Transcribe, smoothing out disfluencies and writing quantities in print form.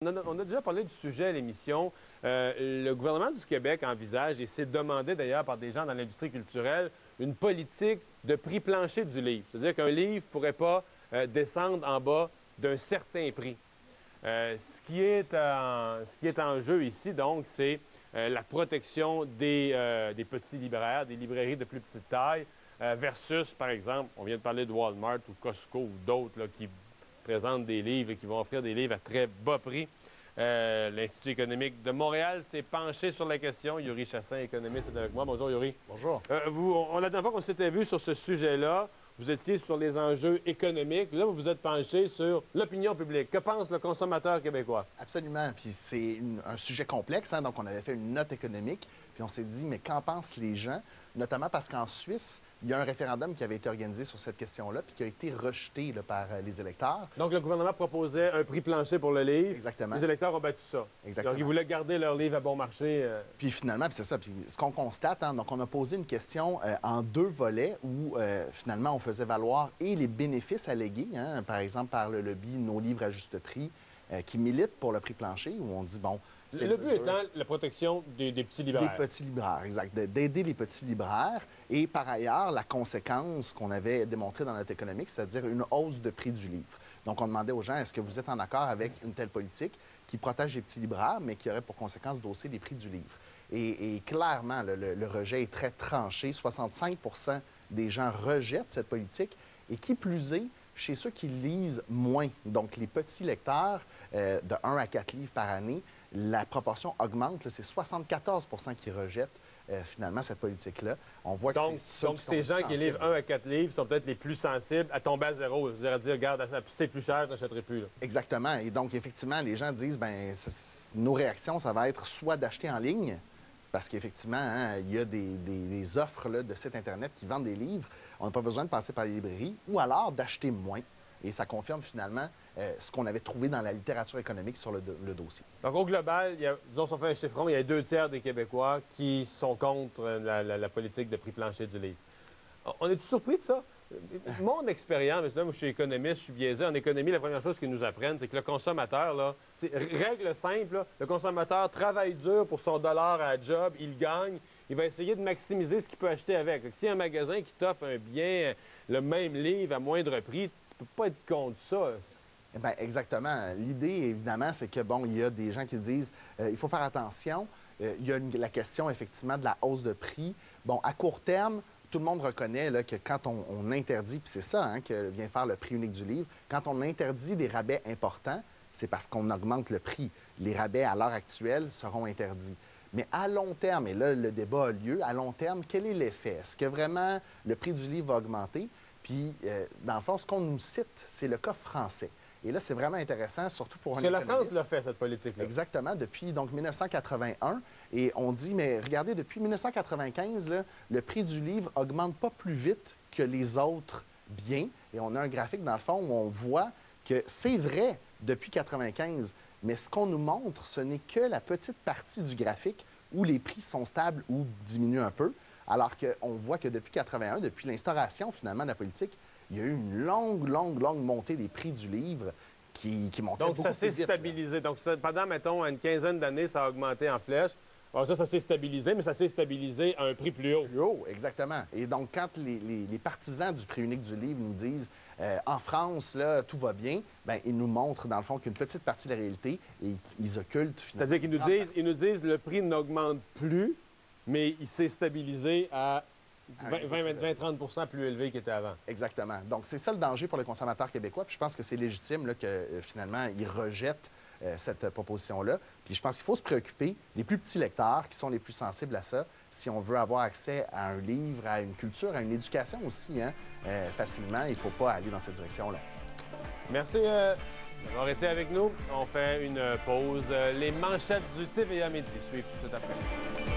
On a déjà parlé du sujet à l'émission. Le gouvernement du Québec envisage, et c'est demandé d'ailleurs par des gens dans l'industrie culturelle, une politique de prix plancher du livre. C'est-à-dire qu'un livre ne pourrait pas descendre en bas d'un certain prix. Ce qui est en jeu ici, donc, c'est la protection des petits libraires, des librairies de plus petite taille, versus, par exemple, on vient de parler de Walmart ou Costco ou d'autres qui présentent des livres et qui vont offrir des livres à très bas prix. L'Institut économique de Montréal s'est penché sur la question. Yuri Chassin, économiste, est avec moi. Bonjour, Yuri. Bonjour. La dernière fois qu'on s'était vu sur ce sujet-là, vous étiez sur les enjeux économiques. Là, vous vous êtes penché sur l'opinion publique. Que pense le consommateur québécois? Absolument. Puis c'est un sujet complexe. Hein? Donc, on avait fait une note économique. Puis on s'est dit, mais qu'en pensent les gens? Notamment parce qu'en Suisse, il y a un référendum qui avait été organisé sur cette question-là puis qui a été rejeté là, par les électeurs. Donc, le gouvernement proposait un prix plancher pour le livre. Exactement. Les électeurs ont battu ça. Exactement. Donc, ils voulaient garder leur livre à bon marché. Puis finalement, c'est ça. Puis ce qu'on constate, hein, donc on a posé une question en deux volets où finalement on faisait valoir et les bénéfices allégués, hein, par exemple par le lobby Nos livres à juste prix, qui milite pour le prix plancher, où on dit, bon... Le but étant la protection des petits libraires. Des petits libraires, exact. D'aider les petits libraires. Et par ailleurs, la conséquence qu'on avait démontrée dans notre économique, c'est-à-dire une hausse de prix du livre. Donc, on demandait aux gens, est-ce que vous êtes en accord avec une telle politique qui protège les petits libraires, mais qui aurait pour conséquence d'hausser les prix du livre? Et clairement, le rejet est très tranché. 65 des gens rejettent cette politique. Et qui plus est, chez ceux qui lisent moins, donc les petits lecteurs, de 1 à 4 livres par année, la proportion augmente. C'est 74 qui rejettent finalement cette politique-là. On voit que donc ces gens qui livrent 1 à 4 livres sont peut-être les plus sensibles à tomber à zéro. C'est-à-dire à dire, regarde, c'est plus cher, je n'achèterai plus. Là. Exactement. Et donc, effectivement, les gens disent, bien, nos réactions, ça va être soit d'acheter en ligne, parce qu'effectivement, hein, il y a des offres là, de sites Internet qui vendent des livres. On n'a pas besoin de passer par les librairies, ou alors d'acheter moins. Et ça confirme finalement ce qu'on avait trouvé dans la littérature économique sur le dossier. Donc, au global, disons, si on fait un chiffron, il y a 2 tiers des Québécois qui sont contre la politique de prix plancher du livre. On est-tu surpris de ça? Mon expérience, moi, je suis économiste, je suis biaisé. En économie, la première chose qu'ils nous apprennent, c'est que le consommateur, là, règle simple, là, le consommateur travaille dur pour son dollar à la job, il gagne, il va essayer de maximiser ce qu'il peut acheter avec. S'il y a un magasin qui t'offre un bien, le même livre à moindre prix, tu peux pas être contre ça. Bien, exactement. L'idée, évidemment, c'est que, bon, il y a des gens qui disent il faut faire attention. Il y a la question, effectivement, de la hausse de prix. Bon, à court terme, tout le monde reconnaît là, que quand on interdit, puis c'est ça hein, que vient faire le prix unique du livre, quand on interdit des rabais importants, c'est parce qu'on augmente le prix. Les rabais, à l'heure actuelle, seront interdits. Mais à long terme, et là, le débat a lieu, à long terme, quel est l'effet? Est-ce que vraiment le prix du livre va augmenter? Puis, dans le fond, ce qu'on nous cite, c'est le cas français. Et là, c'est vraiment intéressant, surtout pour un économiste. Parce que la France l'a fait, cette politique-là. Exactement, depuis donc 1981. Et on dit, mais regardez, depuis 1995, là, le prix du livre augmente pas plus vite que les autres biens. Et on a un graphique, dans le fond, où on voit que c'est vrai depuis 1995, mais ce qu'on nous montre, ce n'est que la petite partie du graphique où les prix sont stables ou diminuent un peu. Alors qu'on voit que depuis 1981, depuis l'instauration finalement de la politique, il y a eu une longue montée des prix du livre qui montait beaucoup plus vite. Donc, ça s'est stabilisé. Donc, pendant, mettons, une quinzaine d'années, ça a augmenté en flèche. Alors ça s'est stabilisé, mais ça s'est stabilisé à un prix plus haut. Plus haut, exactement. Et donc, quand les partisans du prix unique du livre nous disent en France, là, tout va bien, bien, ils nous montrent, dans le fond, qu'une petite partie de la réalité, et ils occultent finalement. C'est-à-dire qu'ils nous disent le prix n'augmente plus, mais il s'est stabilisé à 20-30 plus élevé qu'il était avant. Exactement. Donc, c'est ça le danger pour le consommateur québécois. Puis je pense que c'est légitime là, que finalement, ils rejettent cette proposition-là. Puis je pense qu'il faut se préoccuper des plus petits lecteurs qui sont les plus sensibles à ça si on veut avoir accès à un livre, à une culture, à une éducation aussi, hein, facilement. Il ne faut pas aller dans cette direction-là. Merci d'avoir été avec nous. On fait une pause. Les manchettes du TVA Midi suivent tout de suite après.